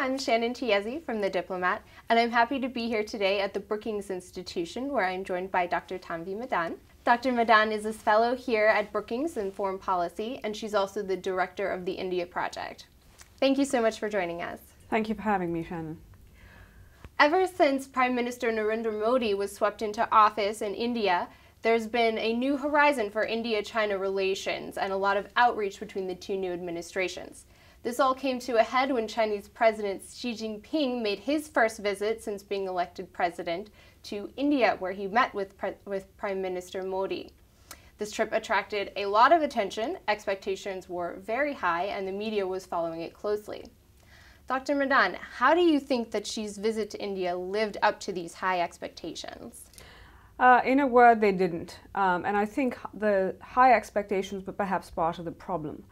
I'm Shannon Tiezi from the Diplomat, and I'm happy to be here today at the Brookings Institution, where I'm joined by Dr. Tanvi Madan. Dr. Madan is a fellow here at Brookings in Foreign Policy, and she's also the director of the India Project. Thank you so much for joining us. Thank you for having me, Shannon. Ever since Prime Minister Narendra Modi was swept into office in India, there's been a new horizon for India-China relations and a lot of outreach between the two new administrations. This all came to a head when Chinese President Xi Jinping made his first visit since being elected president to India, where he met with Prime Minister Modi. This trip attracted a lot of attention, expectations were very high, and the media was following it closely. Dr. Madan, how do you think that Xi's visit to India lived up to these high expectations? In a word, they didn't. And I think the high expectations were perhaps part of the problem.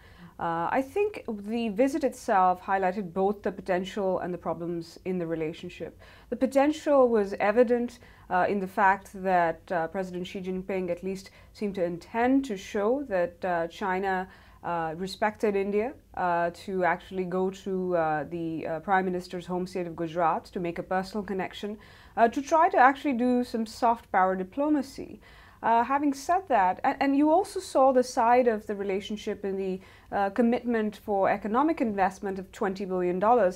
I think the visit itself highlighted both the potential and the problems in the relationship. The potential was evident in the fact that President Xi Jinping at least seemed to intend to show that China respected India, to actually go to the Prime Minister's home state of Gujarat to make a personal connection, to try to actually do some soft power diplomacy. Having said that, and you also saw the side of the relationship in the commitment for economic investment of $20 billion,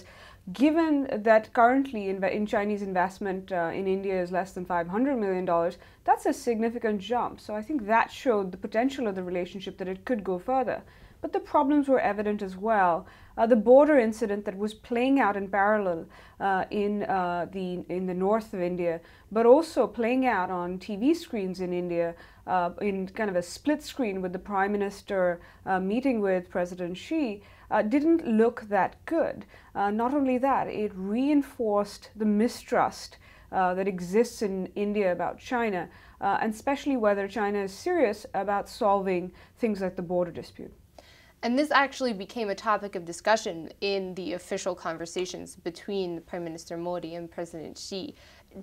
given that currently in Chinese investment in India is less than $500 million, that's a significant jump. So I think that showed the potential of the relationship, that it could go further. But the problems were evident as well. The border incident that was playing out in parallel in the north of India, but also playing out on TV screens in India in kind of a split screen with the Prime Minister meeting with President Xi, didn't look that good. Not only that, it reinforced the mistrust that exists in India about China, and especially whether China is serious about solving things like the border dispute. And this actually became a topic of discussion in the official conversations between Prime Minister Modi and President Xi.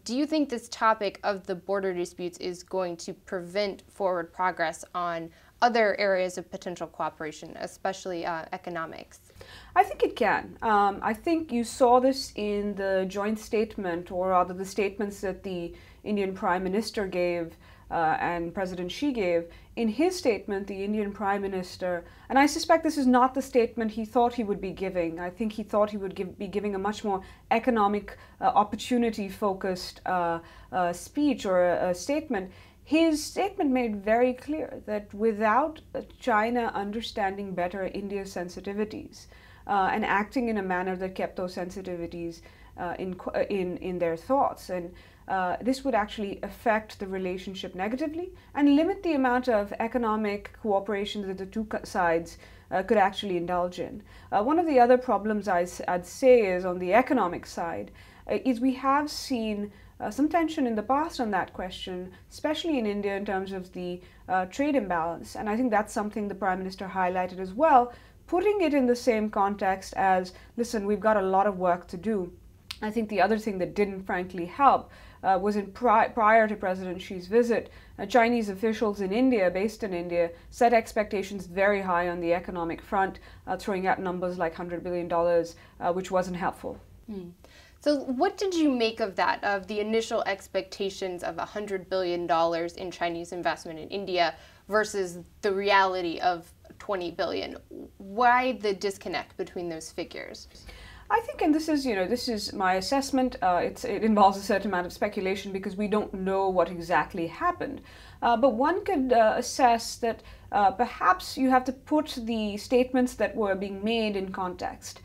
Do you think this topic of the border disputes is going to prevent forward progress on other areas of potential cooperation, especially economics? I think it can. I think you saw this in the joint statement, or rather the statements that the Indian Prime Minister gave and President Xi gave. In his statement, the Indian Prime Minister, and I suspect this is not the statement he thought he would be giving. I think he thought he would be giving a much more economic, opportunity-focused speech or a statement. His statement made very clear that without China understanding better India's sensitivities and acting in a manner that kept those sensitivities in their thoughts, and this would actually affect the relationship negatively and limit the amount of economic cooperation that the two sides could actually indulge in. One of the other problems I'd say is on the economic side, is we have seen some tension in the past on that question, especially in India in terms of the trade imbalance. And I think that's something the Prime Minister highlighted as well, putting it in the same context as, listen, we've got a lot of work to do. I think the other thing that didn't frankly help was prior to President Xi's visit, Chinese officials in India, based in India, set expectations very high on the economic front, throwing out numbers like $100 billion, which wasn't helpful. So what did you make of that, of the initial expectations of $100 billion in Chinese investment in India versus the reality of $20 billion? Why the disconnect between those figures? I think, and this is my assessment, it involves a certain amount of speculation because we don't know what exactly happened. But one could assess that perhaps you have to put the statements that were being made in context.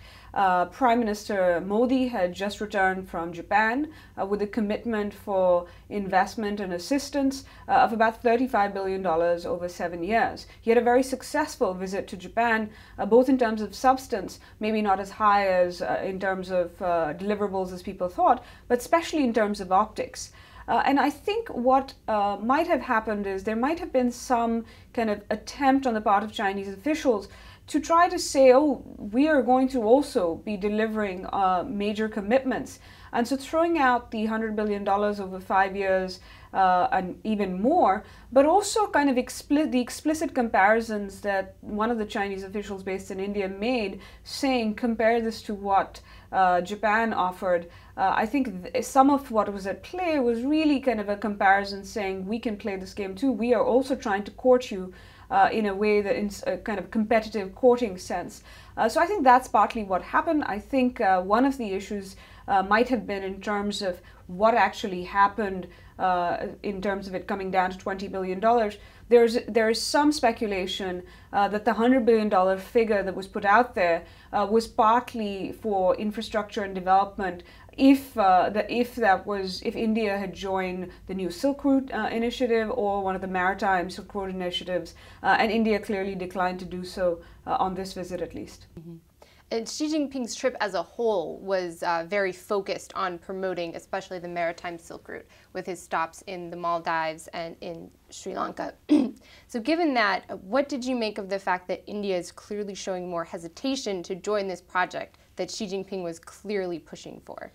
Prime Minister Modi had just returned from Japan with a commitment for investment and assistance of about $35 billion over 7 years. He had a very successful visit to Japan, both in terms of substance, maybe not as high as in terms of deliverables as people thought, but especially in terms of optics. And I think what might have happened is there might have been some kind of attempt on the part of Chinese officials to try to say, oh, we are going to also be delivering major commitments. And so throwing out the $100 billion over 5 years and even more, but also kind of the explicit comparisons that one of the Chinese officials based in India made, saying, compare this to what Japan offered. I think some of what was at play was really kind of a comparison saying, we can play this game too. We are also trying to court you in a way that in a kind of competitive courting sense. So I think that's partly what happened. I think one of the issues might have been in terms of what actually happened in terms of it coming down to $20 billion. There is some speculation that the $100 billion figure that was put out there was partly for infrastructure and development. If India had joined the new Silk Route initiative or one of the maritime Silk Road initiatives, and India clearly declined to do so on this visit at least. Mm-hmm. And Xi Jinping's trip as a whole was very focused on promoting especially the maritime Silk Route, with his stops in the Maldives and in Sri Lanka. So given that, what did you make of the fact that India is clearly showing more hesitation to join this project that Xi Jinping was clearly pushing for?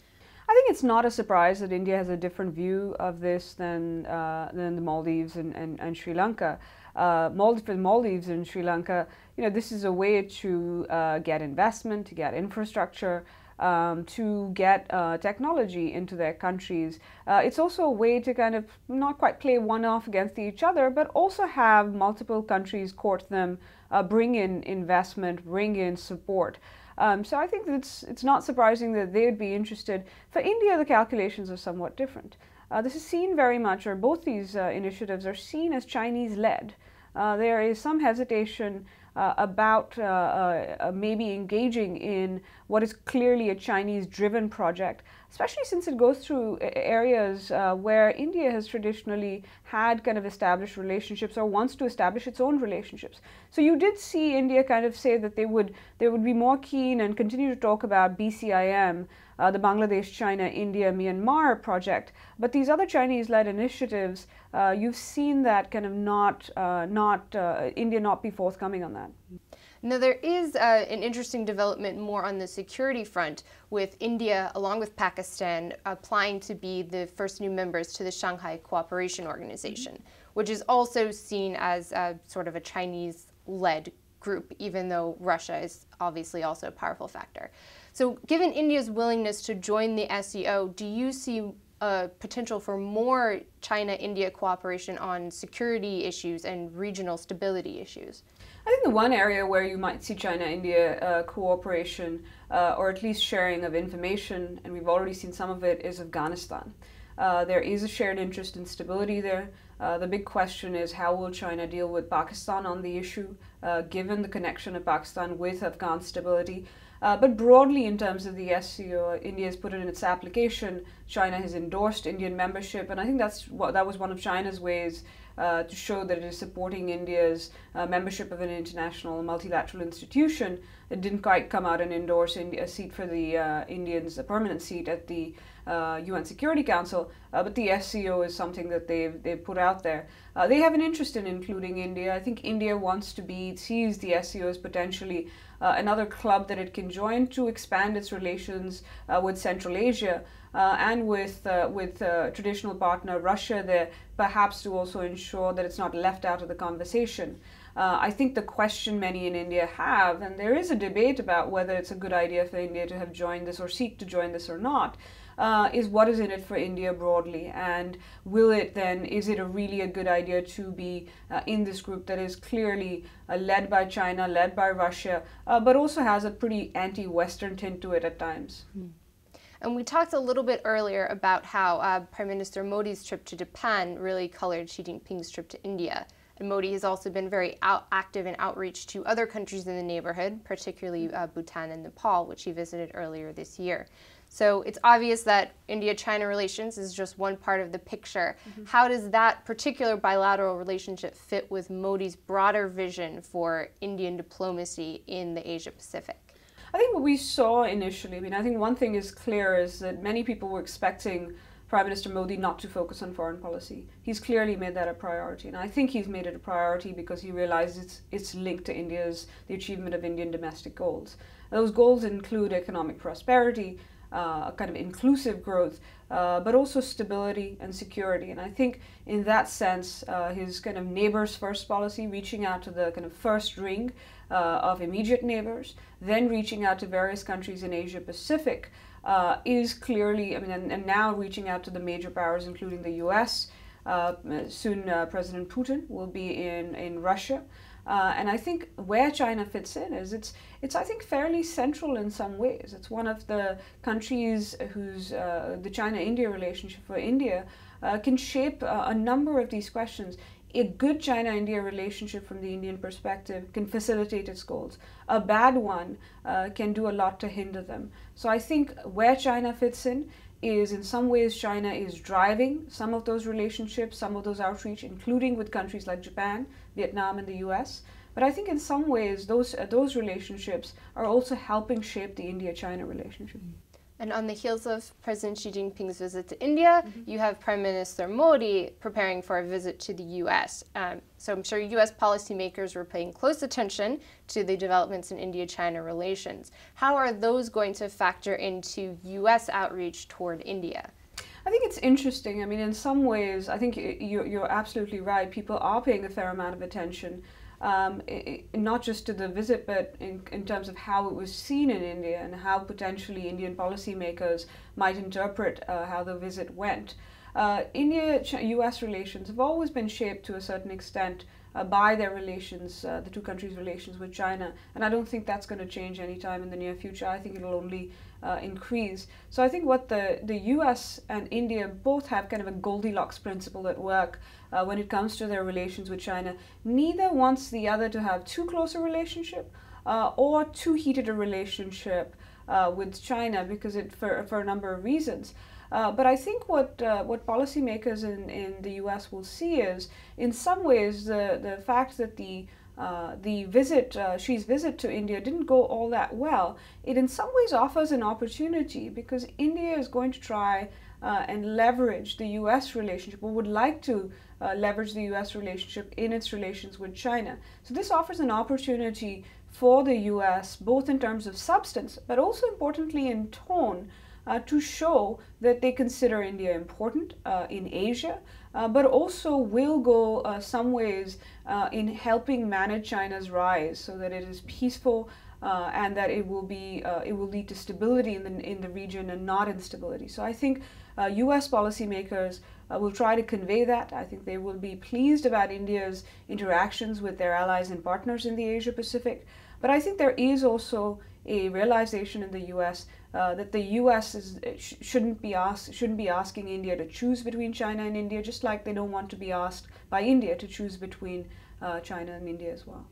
I think it's not a surprise that India has a different view of this than the Maldives and Sri Lanka. For the Maldives and Sri Lanka, this is a way to get investment, to get infrastructure, to get technology into their countries. It's also a way to kind of not quite play one off against each other, but also have multiple countries court them, bring in investment, bring in support. So I think it's not surprising that they would be interested. For India, the calculations are somewhat different. This is seen very much, or both these initiatives are seen as Chinese-led. There is some hesitation about maybe engaging in what is clearly a Chinese-driven project, especially since it goes through areas where India has traditionally had kind of established relationships or wants to establish its own relationships. So you did see India kind of say that they would be more keen and continue to talk about BCIM, the Bangladesh, China, India, Myanmar project. But these other Chinese-led initiatives, you've seen that kind of India not be forthcoming on that. Now, there is an interesting development more on the security front, with India, along with Pakistan, applying to be the first new members to the Shanghai Cooperation Organization, which is also seen as sort of a Chinese-led group, even though Russia is obviously also a powerful factor. So given India's willingness to join the SCO, do you see potential for more China-India cooperation on security issues and regional stability issues? I think the one area where you might see China-India cooperation, or at least sharing of information, and we've already seen some of it, is Afghanistan. There is a shared interest in stability there. The big question is, how will China deal with Pakistan on the issue, given the connection of Pakistan with Afghan stability? But broadly, in terms of the SCO, India has put it in its application. China has endorsed Indian membership, and I think that was one of China's ways to show that it is supporting India's membership of an international multilateral institution. It didn't quite come out and endorse a seat for the Indians, a permanent seat at the UN Security Council, but the SCO is something that they've put out there. They have an interest in including India. I think India sees the SCO as potentially another club that it can join to expand its relations with Central Asia and with traditional partner Russia there, perhaps to also ensure that it's not left out of the conversation. I think the question many in India have, and there is a debate about whether it's a good idea for India to have joined this or seek to join this or not, is what is in it for India broadly, and is it really a good idea to be in this group that is clearly led by China, led by Russia, but also has a pretty anti-Western tint to it at times. And we talked a little bit earlier about how Prime Minister Modi's trip to Japan really colored Xi Jinping's trip to India. And Modi has also been very active in outreach to other countries in the neighborhood, particularly Bhutan and Nepal, which he visited earlier this year. So it's obvious that India-China relations is just one part of the picture. Mm-hmm. How does that particular bilateral relationship fit with Modi's broader vision for Indian diplomacy in the Asia-Pacific? I think what we saw initially, I think one thing is clear is that many people were expecting Prime Minister Modi not to focus on foreign policy. He's clearly made that a priority, and I think he's made it a priority because he realizes it's linked to the achievement of Indian domestic goals. Those goals include economic prosperity, kind of inclusive growth, but also stability and security. And I think in that sense, his kind of neighbors first policy, reaching out to the kind of first ring of immediate neighbors, then reaching out to various countries in Asia Pacific, is clearly, I mean, and now reaching out to the major powers, including the US. Soon President Putin will be in Russia. And I think where China fits in is it's I think fairly central in some ways. It's one of the countries whose the China-India relationship for India can shape a number of these questions. A good China-India relationship from the Indian perspective can facilitate its goals. A bad one can do a lot to hinder them. So I think where China fits in some ways China is driving some of those relationships, some of those outreach, including with countries like Japan, Vietnam, and the US. But I think in some ways those relationships are also helping shape the India-China relationship. And on the heels of President Xi Jinping's visit to India, you have Prime Minister Modi preparing for a visit to the U.S. So I'm sure U.S. policymakers were paying close attention to the developments in India-China relations. How are those going to factor into U.S. outreach toward India? I think it's interesting. I mean, in some ways, I think you're absolutely right. People are paying a fair amount of attention. Not just to the visit, but in terms of how it was seen in India and how potentially Indian policymakers might interpret how the visit went. India-US relations have always been shaped to a certain extent by their relations, the two countries' relations with China, and I don't think that's going to change anytime in the near future. I think it'll only increase. So I think what the US and India both have kind of a Goldilocks principle at work when it comes to their relations with China. Neither wants the other to have too close a relationship or too heated a relationship with China, because for a number of reasons. But I think what policymakers in the US will see is, in some ways, the fact that Xi's visit to India didn't go all that well. It in some ways offers an opportunity, because India is going to try and leverage the US relationship, or would like to leverage the US relationship in its relations with China. So this offers an opportunity for the US, both in terms of substance, but also importantly in tone, to show that they consider India important in Asia, but also will go some ways in helping manage China's rise so that it is peaceful and that it will lead to stability in the region and not instability. So I think US policymakers will try to convey that. I think they will be pleased about India's interactions with their allies and partners in the Asia Pacific. But I think there is also a realization in the US that the US shouldn't be asking India to choose between China and India, just like they don't want to be asked by India to choose between China and India as well.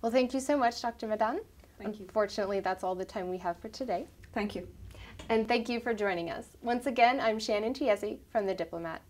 Well, thank you so much, Dr. Madan. Thank you. Unfortunately, that's all the time we have for today. Thank you. And thank you for joining us. Once again, I'm Shannon Tiesi from The Diplomat.